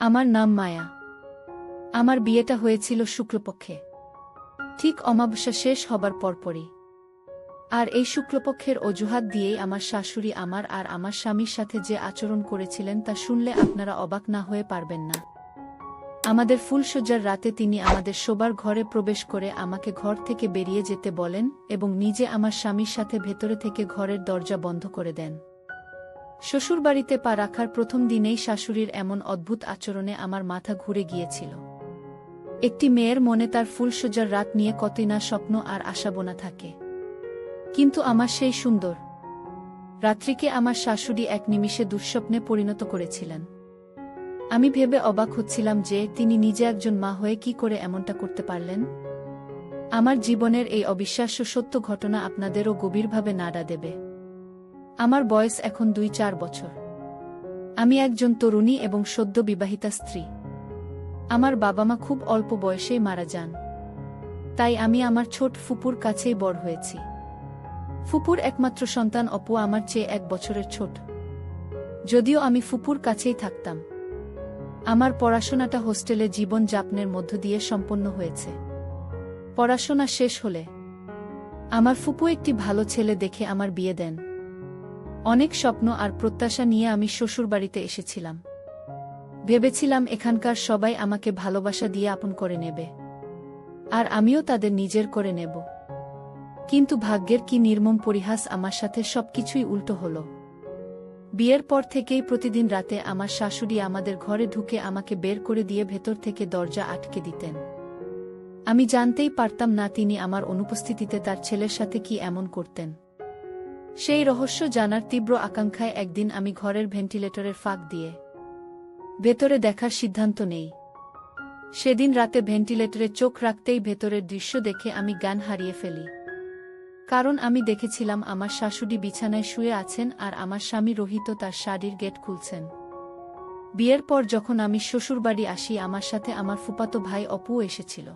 আমার নাম মায়া। আমার বিয়েটা হয়েছিল শুক্লপক্ষে, ঠিক অমাবস্যা শেষ হবার পরপরই। আর এই শুক্লপক্ষের অজুহাত দিয়েই আমার শাশুড়ি আমার আর আমার স্বামীর সাথে যে আচরণ করেছিলেন তা শুনলে আপনারা অবাক না হয়ে পারবেন না। আমাদের ফুলশয্যার রাতে তিনি আমাদের শোবার ঘরে প্রবেশ করে আমাকে ঘর থেকে বেরিয়ে যেতে বলেন এবং নিজে আমার স্বামীর সাথে ভেতরে থেকে ঘরের দরজা বন্ধ করে দেন। শ্বশুরবাড়িতে পা রাখার প্রথম দিনেই শাশুড়ির এমন অদ্ভুত আচরণে আমার মাথা ঘুরে গিয়েছিল। একটি মেয়ের মনে তার ফুলশয্যার রাত নিয়ে কতই না স্বপ্ন আর আশাবোনা থাকে, কিন্তু আমার সেই সুন্দর রাত্রিকে আমার শাশুড়ি এক নিমিষে দুঃস্বপ্নে পরিণত করেছিলেন। আমি ভেবে অবাক হচ্ছিলাম যে তিনি নিজে একজন মা হয়ে কি করে এমনটা করতে পারলেন। আমার জীবনের এই অবিশ্বাস্য সত্য ঘটনা আপনাদেরও গভীরভাবে নাড়া দেবে। আমার বয়স এখন 2-4 বছর। আমি একজন তরুণী এবং সদ্য বিবাহিতা স্ত্রী। আমার বাবা মা খুব অল্প বয়সেই মারা যান, তাই আমি আমার ছোট ফুপুর কাছেই বড় হয়েছি। ফুপুর একমাত্র সন্তান অপু আমার চেয়ে 1 বছরের ছোট। যদিও আমি ফুপুর কাছেই থাকতাম, আমার পড়াশোনাটা হোস্টেলে জীবন যাপনের মধ্য দিয়ে সম্পন্ন হয়েছে। পড়াশোনা শেষ হলে আমার ফুপু একটি ভালো ছেলে দেখে আমার বিয়ে দেন। অনেক স্বপ্ন আর প্রত্যাশা নিয়ে আমি শ্বশুরবাড়িতে এসেছিলাম। ভেবেছিলাম এখানকার সবাই আমাকে ভালোবাসা দিয়ে আপন করে নেবে, আর আমিও তাদের নিজের করে নেব। কিন্তু ভাগ্যের কি নির্মম পরিহাস, আমার সাথে সবকিছুই উল্টো হলো। বিয়ের পর থেকেই প্রতিদিন রাতে আমার শাশুড়ি আমাদের ঘরে ঢুকে আমাকে বের করে দিয়ে ভেতর থেকে দরজা আটকে দিতেন। আমি জানতেই পারতাম না তিনি আমার অনুপস্থিতিতে তার ছেলের সাথে কি এমন করতেন। সেই রহস্য জানার তীব্র আকাঙ্ক্ষায় একদিন আমি ঘরের ভেন্টিলেটরের ফাঁক দিয়ে ভেতরে দেখার সিদ্ধান্ত নেই। সেদিন রাতে ভেন্টিলেটরে চোখ রাখতেই ভেতরের দৃশ্য দেখে আমি জ্ঞান হারিয়ে ফেলি। কারণ আমি দেখেছিলাম আমার শাশুড়ি বিছানায় শুয়ে আছেন আর আমার স্বামী রোহিত তার শাড়ির গেট খুলছেন। বিয়ের পর যখন আমি শ্বশুরবাড়ি আসি, আমার সাথে আমার ফুফাতো ভাই অপুও এসেছিল।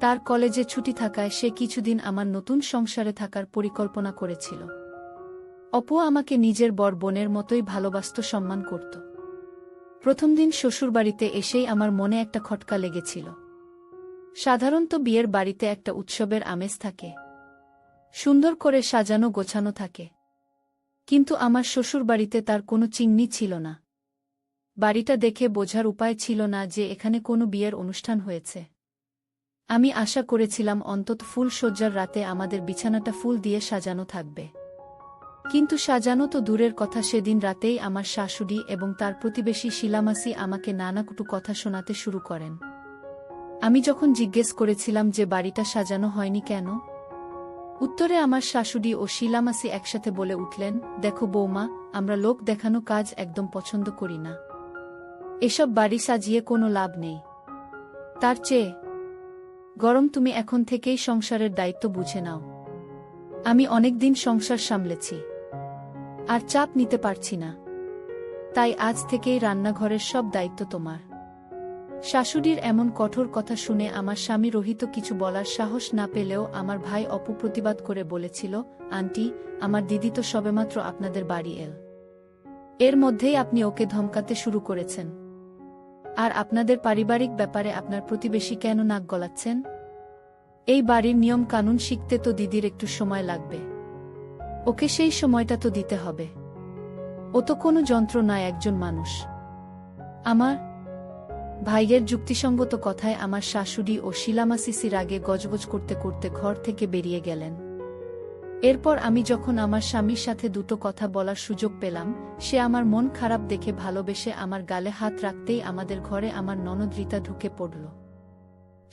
তার কলেজে ছুটি থাকায় সে কিছুদিন আমার নতুন সংসারে থাকার পরিকল্পনা করেছিল। অপু আমাকে নিজের বড় বোনের মতোই ভালোবাসত, সম্মান করত। প্রথম দিন শ্বশুরবাড়িতে এসেই আমার মনে একটা খটকা লেগেছিল। সাধারণত বিয়ের বাড়িতে একটা উৎসবের আমেজ থাকে, সুন্দর করে সাজানো গোছানো থাকে, কিন্তু আমার শ্বশুরবাড়িতে তার কোনো চিহ্নই ছিল না। বাড়িটা দেখে বোঝার উপায় ছিল না যে এখানে কোনো বিয়ের অনুষ্ঠান হয়েছে। আমি আশা করেছিলাম অন্তত ফুলশয্যার রাতে আমাদের বিছানাটা ফুল দিয়ে সাজানো থাকবে, কিন্তু সাজানো তো দূরের কথা, সেদিন রাতেই আমার শাশুড়ি এবং তার প্রতিবেশী শিলামাসি আমাকে নানাকুটু কথা শোনাতে শুরু করেন। আমি যখন জিজ্ঞেস করেছিলাম যে বাড়িটা সাজানো হয়নি কেন, উত্তরে আমার শাশুড়ি ও শিলামাসি একসাথে বলে উঠলেন, দেখো বৌমা, আমরা লোক দেখানো কাজ একদম পছন্দ করি না। এসব বাড়ি সাজিয়ে কোনো লাভ নেই। তার চেয়ে গরম তুমি এখন থেকেই সংসারের দায়িত্ব বুঝে নাও। আমি অনেকদিন সংসার সামলেছি, আর চাপ নিতে পারছি না, তাই আজ থেকেই রান্নাঘরের সব দায়িত্ব তোমার। শাশুড়ির এমন কঠোর কথা শুনে আমার স্বামী রোহিত কিছু বলার সাহস না পেলেও আমার ভাই অপু প্রতিবাদ করে বলেছিল, আন্টি, আমার দিদি তো সবেমাত্র আপনাদের বাড়ি এল, এর মধ্যেই আপনি ওকে ধমকাতে শুরু করেছেন। আর আপনাদের পারিবারিক ব্যাপারে আপনার প্রতিবেশী কেন নাক গলাচ্ছেন? এই বাড়ির নিয়ম কানুন শিখতে তো দিদির একটু সময় লাগবে, ওকে সেই সময়টা তো দিতে হবে। ও তো কোনো যন্ত্র নয়, একজন মানুষ। আমার ভাইয়ের যুক্তিসঙ্গত কথায় আমার শাশুড়ি ও শিলামাসিসি রাগে গজগজ করতে করতে ঘর থেকে বেরিয়ে গেলেন। এরপর আমি যখন আমার স্বামীর সাথে দুটো কথা বলার সুযোগ পেলাম, সে আমার মন খারাপ দেখে ভালোবেসে আমার গালে হাত রাখতেই আমাদের ঘরে আমার ননদ রীতা ঢুকে পড়ল।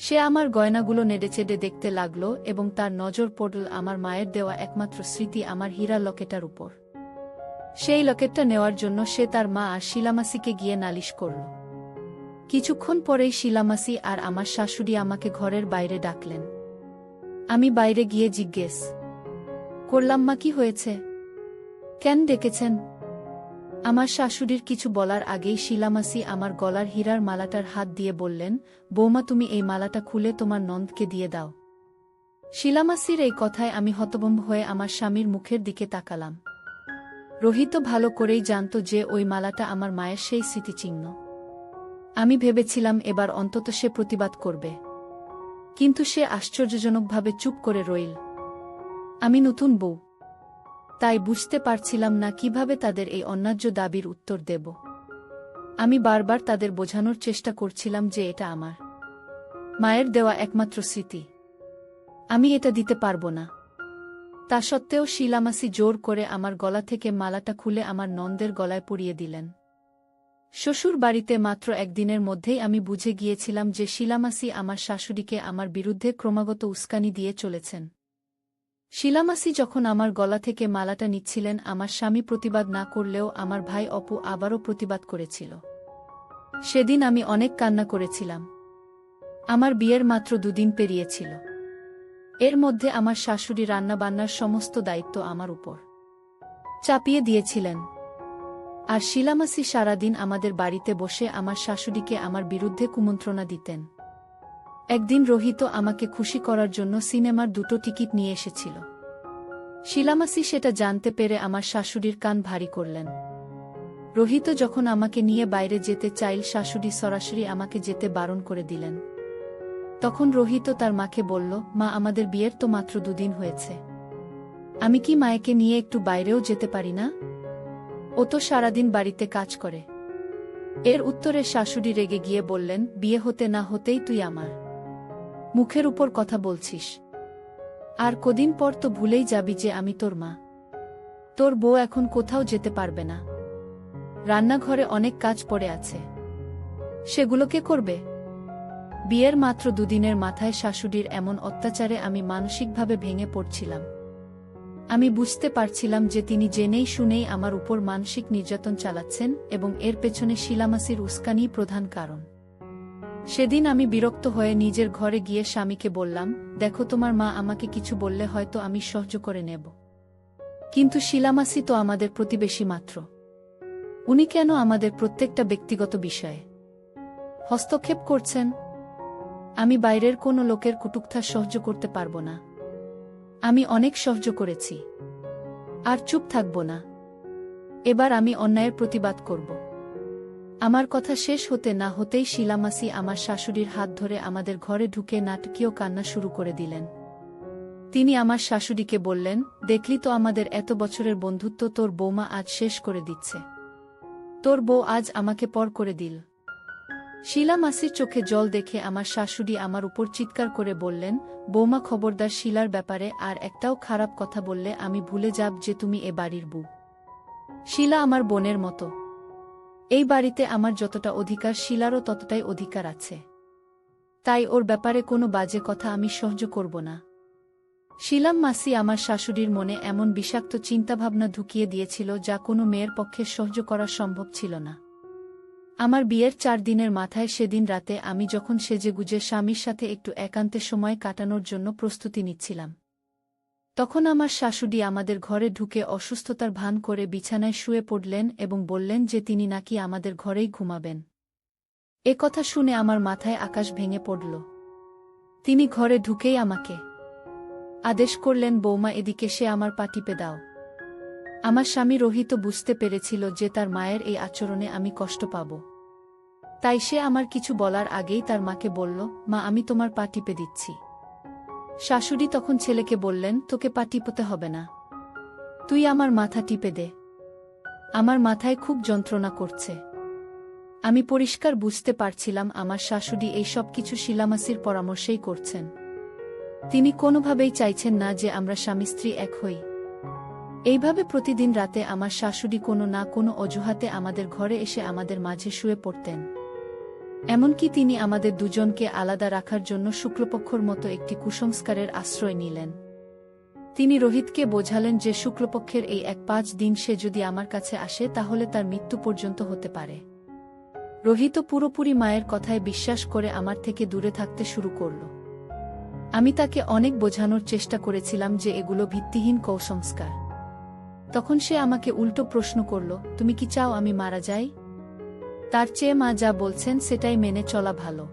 সে আমার গয়নাগুলো নেড়েচেড়ে দেখতে লাগল এবং তার নজর পড়ল আমার মায়ের দেওয়া একমাত্র স্মৃতি, আমার হীরা লকেটার উপর। সেই লকেটটা নেওয়ার জন্য সে তার মা আর শিলামাসিকে গিয়ে নালিশ করল। কিছুক্ষণ পরেই শিলামাসি আর আমার শাশুড়ি আমাকে ঘরের বাইরে ডাকলেন। আমি বাইরে গিয়ে জিজ্ঞেস করলাম, মা, কি হয়েছে, কেন ডেকেছেন? আমার শাশুড়ির কিছু বলার আগেই শিলামাসি আমার গলার হীরার মালাটার হাত দিয়ে বললেন, বৌমা, তুমি এই মালাটা খুলে তোমার নন্দকে দিয়ে দাও। শিলামাসির এই কথায় আমি হতভম্ব হয়ে আমার স্বামীর মুখের দিকে তাকালাম। রোহিত ভালো করেই জানত যে ওই মালাটা আমার মায়ের সেই স্মৃতিচিহ্ন। আমি ভেবেছিলাম এবার অন্তত সে প্রতিবাদ করবে, কিন্তু সে আশ্চর্যজনকভাবে চুপ করে রইল। আমি নতুন বউ, তাই বুঝতে পারছিলাম না কিভাবে তাদের এই অন্যায্য দাবির উত্তর দেব। আমি বারবার তাদের বোঝানোর চেষ্টা করছিলাম যে এটা আমার মায়ের দেওয়া একমাত্র স্মৃতি, আমি এটা দিতে পারব না। তা সত্ত্বেও শিলামাসি জোর করে আমার গলা থেকে মালাটা খুলে আমার নন্দের গলায় পরিয়ে দিলেন। শ্বশুর বাড়িতে মাত্র একদিনের মধ্যেই আমি বুঝে গিয়েছিলাম যে শিলামাসি আমার শাশুড়িকে আমার বিরুদ্ধে ক্রমাগত উস্কানি দিয়ে চলেছেন। শিলামাসি যখন আমার গলা থেকে মালাটা নিচ্ছিলেন, আমার স্বামী প্রতিবাদ না করলেও আমার ভাই অপু আবারও প্রতিবাদ করেছিল। সেদিন আমি অনেক কান্না করেছিলাম। আমার বিয়ের মাত্র 2 দিন পেরিয়েছিল। এর মধ্যে আমার শাশুড়ি রান্নাবান্নার সমস্ত দায়িত্ব আমার উপর চাপিয়ে দিয়েছিলেন, আর শিলামাসি সারাদিন আমাদের বাড়িতে বসে আমার শাশুড়িকে আমার বিরুদ্ধে কুমন্ত্রণা দিতেন। একদিন রোহিত আমাকে খুশি করার জন্য সিনেমার 2টো টিকিট নিয়ে এসেছিল। শিলামাসি সেটা জানতে পেরে আমার শাশুড়ির কান ভারী করলেন। রোহিত যখন আমাকে নিয়ে বাইরে যেতে চাইল, শাশুড়ি সরাসরি আমাকে যেতে বারণ করে দিলেন। তখন রোহিত তার মাকে বলল, মা, আমাদের বিয়ের তো মাত্র 2 দিন হয়েছে, আমি কি মায়েকে নিয়ে একটু বাইরেও যেতে পারি না? ও তো সারাদিন বাড়িতে কাজ করে। এর উত্তরে শাশুড়ি রেগে গিয়ে বললেন, বিয়ে হতে না হতেই তুই আমার মুখের উপর কথা বলছিস? আর কদিন পর তো ভুলেই যাবি যে আমি তোর মা। তোর বউ এখন কোথাও যেতে পারবে না। রান্নাঘরে অনেক কাজ পড়ে আছে, সেগুলো কে করবে? বিয়ের মাত্র 2 দিনের মাথায় শাশুড়ির এমন অত্যাচারে আমি মানসিকভাবে ভেঙে পড়ছিলাম। আমি বুঝতে পারছিলাম যে তিনি জেনেই শুনেই আমার উপর মানসিক নির্যাতন চালাচ্ছেন এবং এর পেছনে শিলামাসির উস্কানিই প্রধান কারণ। সেদিন আমি বিরক্ত হয়ে নিজের ঘরে গিয়ে স্বামীকে বললাম, দেখো, তোমার মা আমাকে কিছু বললে হয়তো আমি সহ্য করে নেব, কিন্তু শিলামাসি তো আমাদের প্রতিবেশী মাত্র। উনি কেন আমাদের প্রত্যেকটা ব্যক্তিগত বিষয়ে হস্তক্ষেপ করছেন? আমি বাইরের কোনো লোকের কটূক্তি সহ্য করতে পারব না। আমি অনেক সহ্য করেছি, আর চুপ থাকব না। এবার আমি অন্যায়ের প্রতিবাদ করব। আমার কথা শেষ হতে না হতেই শিলামাসি আমার শাশুড়ির হাত ধরে আমাদের ঘরে ঢুকে নাটকীয় কান্না শুরু করে দিলেন। তিনি আমার শাশুড়িকে বললেন, দেখলি তো, আমাদের এত বছরের বন্ধুত্ব তোর বৌমা আজ শেষ করে দিচ্ছে। তোর বউ আজ আমাকে পর করে দিল। শিলামাসির চোখে জল দেখে আমার শাশুড়ি আমার উপর চিৎকার করে বললেন, বৌমা, খবরদার, শিলার ব্যাপারে আর একটাও খারাপ কথা বললে আমি ভুলে যাব যে তুমি এ বাড়ির বউ। শিলা আমার বোনের মতো। এই বাড়িতে আমার যতটা অধিকার, শিলারও ততটাই অধিকার আছে। তাই ওর ব্যাপারে কোনো বাজে কথা আমি সহ্য করব না। শিলামাসি আমার শাশুড়ির মনে এমন বিষাক্ত চিন্তাভাবনা ঢুকিয়ে দিয়েছিল যা কোনো মেয়ের পক্ষে সহ্য করা সম্ভব ছিল না। আমার বিয়ের 4 দিনের মাথায় সেদিন রাতে আমি যখন সেজেগুজে স্বামীর সাথে একটু একান্তে সময় কাটানোর জন্য প্রস্তুতি নিচ্ছিলাম, তখন আমার শাশুড়ি আমাদের ঘরে ঢুকে অসুস্থতার ভান করে বিছানায় শুয়ে পড়লেন এবং বললেন যে তিনি নাকি আমাদের ঘরেই ঘুমাবেন। এ কথা শুনে আমার মাথায় আকাশ ভেঙে পড়ল। তিনি ঘরে ঢুকেই আমাকে আদেশ করলেন, বৌমা, এদিকে সে আমার পা টিপে দাও। আমার স্বামী রোহিত বুঝতে পেরেছিল যে তার মায়ের এই আচরণে আমি কষ্ট পাব, তাই সে আমার কিছু বলার আগেই তার মাকে বলল, মা, আমি তোমার পা টিপে দিচ্ছি। শাশুড়ি তখন ছেলেকে বললেন, তোকে পা টিপতে হবে না, তুই আমার মাথা টিপে দে। আমার মাথায় খুব যন্ত্রণা করছে। আমি পরিষ্কার বুঝতে পারছিলাম আমার শাশুড়ি এই সব কিছু শিলামাসির পরামর্শেই করছেন। তিনি কোনোভাবেই চাইছেন না যে আমরা স্বামী স্ত্রী এক হই। এইভাবে প্রতিদিন রাতে আমার শাশুড়ি কোনো না কোনো অজুহাতে আমাদের ঘরে এসে আমাদের মাঝে শুয়ে পড়তেন। এমনকি তিনি আমাদের দুজনকে আলাদা রাখার জন্য শুক্লপক্ষর মতো একটি কুসংস্কারের আশ্রয় নিলেন। তিনি রোহিতকে বোঝালেন যে শুক্লপক্ষের এই 1-5 দিন সে যদি আমার কাছে আসে তাহলে তার মৃত্যু পর্যন্ত হতে পারে। রোহিত পুরোপুরি মায়ের কথায় বিশ্বাস করে আমার থেকে দূরে থাকতে শুরু করল। আমি তাকে অনেক বোঝানোর চেষ্টা করেছিলাম যে এগুলো ভিত্তিহীন কুসংস্কার। তখন সে আমাকে উল্টো প্রশ্ন করল, তুমি কি চাও আমি মারা যাই? তার চেয়ে মা যা বলছেন সেটাই মেনে চলা ভালো।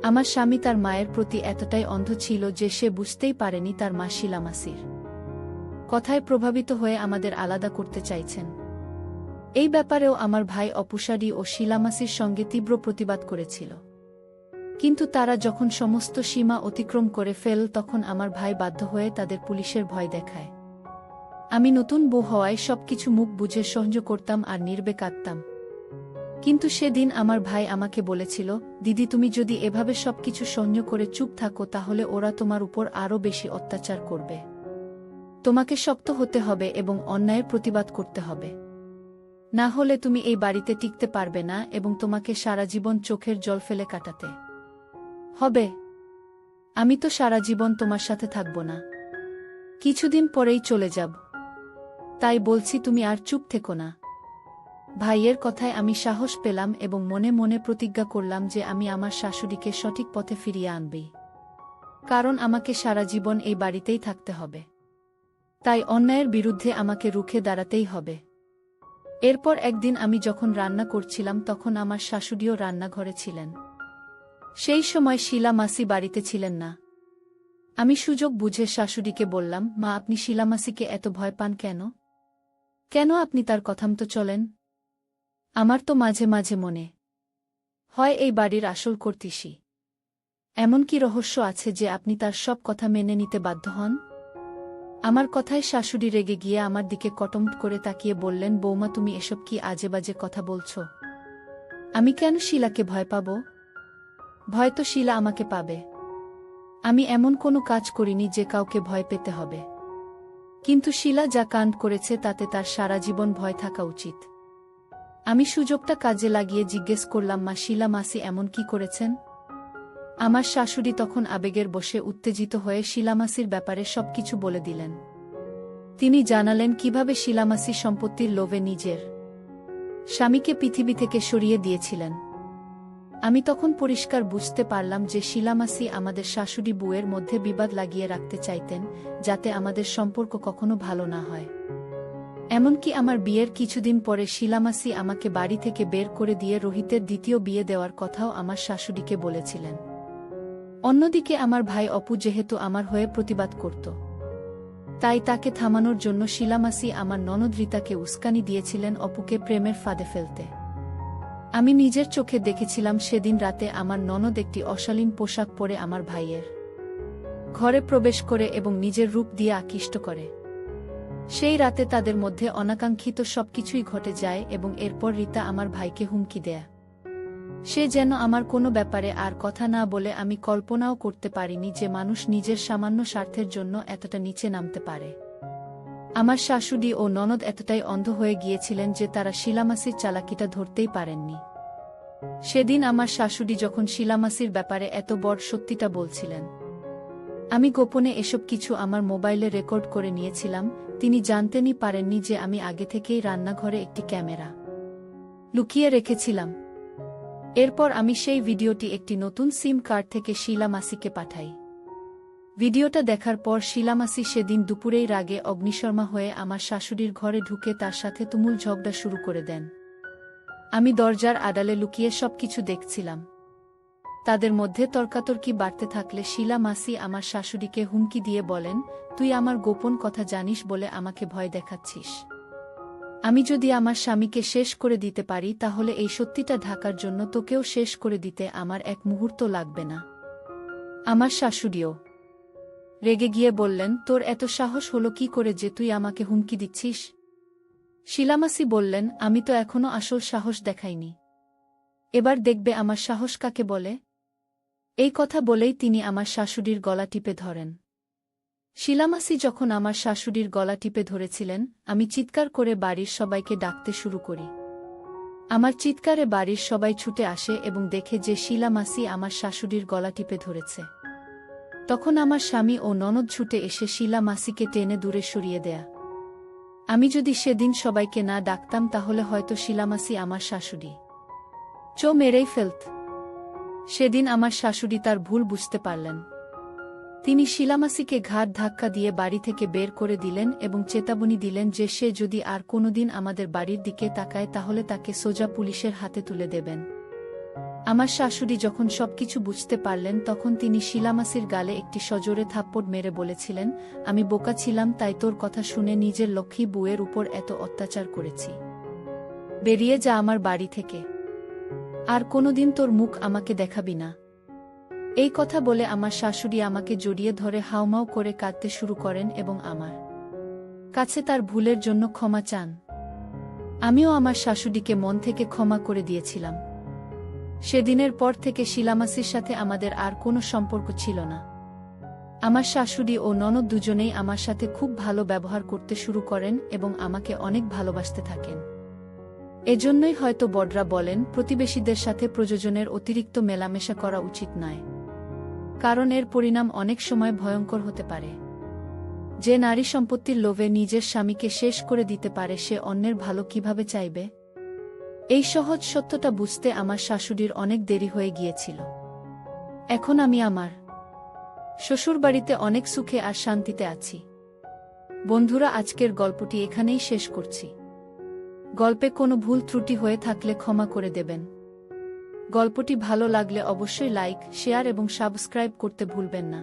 আমার স্বামী তার মায়ের প্রতি এতটাই অন্ধ ছিল যে সে বুঝতেই পারেনি তার মা শিলামাসির কথায় প্রভাবিত হয়ে আমাদের আলাদা করতে চাইছেন। এই ব্যাপারেও আমার ভাই অপুসারি ও শিলামাসির সঙ্গে তীব্র প্রতিবাদ করেছিল। কিন্তু তারা যখন সমস্ত সীমা অতিক্রম করে ফেল তখন আমার ভাই বাধ্য হয়ে তাদের পুলিশের ভয় দেখায়। আমি নতুন বউ হওয়ায় সবকিছু মুখ বুঝে সহ্য করতাম আর নির্বে কাঁদতাম। কিন্তু সেদিন আমার ভাই আমাকে বলেছিল, দিদি তুমি যদি এভাবে সবকিছু সহ্য করে চুপ থাকো তাহলে ওরা তোমার উপর আরও বেশি অত্যাচার করবে। তোমাকে শক্ত হতে হবে এবং অন্যায়ের প্রতিবাদ করতে হবে। না হলে তুমি এই বাড়িতে টিকতে পারবে না এবং তোমাকে সারা জীবন চোখের জল ফেলে কাটাতে হবে। আমি তো সারা জীবন তোমার সাথে থাকব না, কিছুদিন পরেই চলে যাব। তাই বলছি তুমি আর চুপ থেকো না। ভাইয়ের কথায় আমি সাহস পেলাম এবং মনে মনে প্রতিজ্ঞা করলাম যে আমি আমার শাশুড়িকে সঠিক পথে ফিরিয়ে আনবই, কারণ আমাকে সারা জীবন এই বাড়িতেই থাকতে হবে। তাই অন্যায়ের বিরুদ্ধে আমাকে রুখে দাঁড়াতেই হবে। এরপর একদিন আমি যখন রান্না করছিলাম তখন আমার শাশুড়িও রান্নাঘরে ছিলেন। সেই সময় শিলা মাসি বাড়িতে ছিলেন না। আমি সুযোগ বুঝে শাশুড়িকে বললাম, মা আপনি শিলা মাসিকে এত ভয় পান কেন? কেন আপনি তার কথামতো চলেন? আমার তো মাঝে মাঝে মনে হয় এই বাড়ির আসল কর্তিসী। এমন কি রহস্য আছে যে আপনি তার সব কথা মেনে নিতে বাধ্য হন? আমার কথায় শাশুড়ি রেগে গিয়ে আমার দিকে কটমট করে তাকিয়ে বললেন, বৌমা তুমি এসব কি আজে বাজে কথা বলছ? আমি কেন শিলাকে ভয় পাব? ভয় তো শিলা আমাকে পাবে। আমি এমন কোনো কাজ করিনি যে কাউকে ভয় পেতে হবে। কিন্তু শিলা যা কাণ্ড করেছে তাতে তার সারা জীবন ভয় থাকা উচিত। আমি সুযোগটা কাজে লাগিয়ে জিজ্ঞেস করলাম, মা শিলা মাসি এমন কি করেছেন? আমার শাশুড়ি তখন আবেগের বশে উত্তেজিত হয়ে শিলামাসির ব্যাপারে সবকিছু বলে দিলেন। তিনি জানালেন কিভাবে শিলামাসি সম্পত্তির লোভে নিজের স্বামীকে পৃথিবী থেকে সরিয়ে দিয়েছিলেন। আমি তখন পরিষ্কার বুঝতে পারলাম যে শিলামাসি আমাদের শাশুড়ি বউয়ের মধ্যে বিবাদ লাগিয়ে রাখতে চাইতেন, যাতে আমাদের সম্পর্ক কখনো ভালো না হয়। এমনকি আমার বিয়ের কিছুদিন পরে শিলামাসি আমাকে বাড়ি থেকে বের করে দিয়ে রোহিতের দ্বিতীয় বিয়ে দেওয়ার কথাও আমার শাশুড়িকে বলেছিলেন। অন্যদিকে আমার ভাই অপু যেহেতু আমার হয়ে প্রতিবাদ করত, তাই তাকে থামানোর জন্য শিলামাসি আমার ননদ রীতাকে উস্কানি দিয়েছিলেন অপুকে প্রেমের ফাঁদে ফেলতে। আমি নিজের চোখে দেখেছিলাম সেদিন রাতে আমার ননদ একটি অশালীন পোশাক পরে আমার ভাইয়ের ঘরে প্রবেশ করে এবং নিজের রূপ দিয়ে আকৃষ্ট করে। সেই রাতে তাদের মধ্যে অনাকাঙ্ক্ষিত সবকিছুই ঘটে যায় এবং এরপর রীতা আমার ভাইকে হুমকি দেয়। সে যেন আমার কোনো ব্যাপারে আর কথা না বলে। আমি কল্পনাও করতে পারিনি যে মানুষ নিজের সামান্য স্বার্থের জন্য এতটা নিচে নামতে পারে। আমার শাশুড়ি ও ননদ এতটাই অন্ধ হয়ে গিয়েছিলেন যে তারা শিলামাসির চালাকিটা ধরতেই পারেননি। সেদিন আমার শাশুড়ি যখন শিলামাসির ব্যাপারে এত বড় সত্যিটা বলছিলেন, আমি গোপনে এসব কিছু আমার মোবাইলে রেকর্ড করে নিয়েছিলাম। তিনি জানতেনই পারেননি যে আমি আগে থেকেই রান্নাঘরে একটি ক্যামেরা লুকিয়ে রেখেছিলাম। এরপর আমি সেই ভিডিওটি একটি নতুন সিম কার্ড থেকে শিলামাসিকে পাঠাই। ভিডিওটা দেখার পর শিলামাসি সেদিন দুপুরেই রাগে অগ্নিশর্মা হয়ে আমার শাশুড়ির ঘরে ঢুকে তার সাথে তুমুল ঝগড়া শুরু করে দেন। আমি দরজার আড়ালে লুকিয়ে সবকিছু দেখছিলাম। তাদের মধ্যে তর্কাতর্কি বাড়তে থাকলে শিলামাসি আমার শাশুড়িকে হুমকি দিয়ে বলেন, তুই আমার গোপন কথা জানিস বলে আমাকে ভয় দেখাচ্ছিস। আমি যদি আমার স্বামীকে শেষ করে দিতে পারি তাহলে এই সত্যিটা ঢাকার জন্য তোকেও শেষ করে দিতে আমার এক মুহূর্ত লাগবে না। আমার শাশুড়িও রেগে গিয়ে বললেন, তোর এত সাহস হলো কি করে যে তুই আমাকে হুমকি দিচ্ছিস? শিলামাসি বললেন, আমি তো এখনো আসল সাহস দেখাইনি, এবার দেখবে আমার সাহস কাকে বলে। এই কথা বলেই তিনি আমার শাশুড়ির গলা টিপে ধরেন। শিলামাসি যখন আমার শাশুড়ির গলা টিপে ধরেছিলেন, আমি চিৎকার করে বাড়ির সবাইকে ডাকতে শুরু করি। আমার চিৎকারে বাড়ির সবাই ছুটে আসে এবং দেখে যে শিলামাসি আমার শাশুড়ির গলা টিপে ধরেছে। তখন আমার স্বামী ও ননদ ছুটে এসে শিলামাসিকে টেনে দূরে সরিয়ে দেয়া। আমি যদি সেদিন সবাইকে না ডাকতাম তাহলে হয়তো শিলামাসি আমার শাশুড়ি মেরেই ফেলত। সেদিন আমার শাশুড়ি তার ভুল বুঝতে পারলেন। তিনি শিলামাসিকে ঘাড় ধাক্কা দিয়ে বাড়ি থেকে বের করে দিলেন এবং চেতাবনী দিলেন যে সে যদি আর কোনোদিন আমাদের বাড়ির দিকে তাকায় তাহলে তাকে সোজা পুলিশের হাতে তুলে দেবেন। আমার শাশুড়ি যখন সবকিছু বুঝতে পারলেন তখন তিনি শিলামাসির গালে একটি সজোরে থাপ্পড় মেরে বলেছিলেন, আমি বোকা ছিলাম তাই তোর কথা শুনে নিজের লক্ষ্মী বউয়ের উপর এত অত্যাচার করেছি। বেরিয়ে যা আমার বাড়ি থেকে। আর কোনোদিন তোর মুখ আমাকে দেখাবি না। এই কথা বলে আমার শাশুড়ি আমাকে জড়িয়ে ধরে হাউমাউ করে কাঁদতে শুরু করেন এবং আমার কাছে তার ভুলের জন্য ক্ষমা চান। আমিও আমার শাশুড়িকে মন থেকে ক্ষমা করে দিয়েছিলাম। সেদিনের পর থেকে শিলামাসির সাথে আমাদের আর কোনো সম্পর্ক ছিল না। আমার শাশুড়ি ও ননদ দুজনেই আমার সাথে খুব ভালো ব্যবহার করতে শুরু করেন এবং আমাকে অনেক ভালোবাসতে থাকেন। এজন্যই হয়তো বড়রা বলেন প্রতিবেশীদের সাথে প্রয়োজনের অতিরিক্ত মেলামেশা করা উচিত নয়, কারণ এর পরিণাম অনেক সময় ভয়ঙ্কর হতে পারে। যে নারী সম্পত্তির লোভে নিজের স্বামীকে শেষ করে দিতে পারে সে অন্যের ভালো কিভাবে চাইবে? এই সহজ সত্যটা বুঝতে আমার শাশুড়ির অনেক দেরি হয়ে গিয়েছিল। এখন আমি আমার শ্বশুরবাড়িতে অনেক সুখে আর শান্তিতে আছি। বন্ধুরা, আজকের গল্পটি এখানেই শেষ করছি। গল্পে কোনো ভুল ত্রুটি হয়ে থাকলে ক্ষমা করে দেবেন। গল্পটি ভালো লাগলে অবশ্যই লাইক, শেয়ার এবং সাবস্ক্রাইব করতে ভুলবেন না।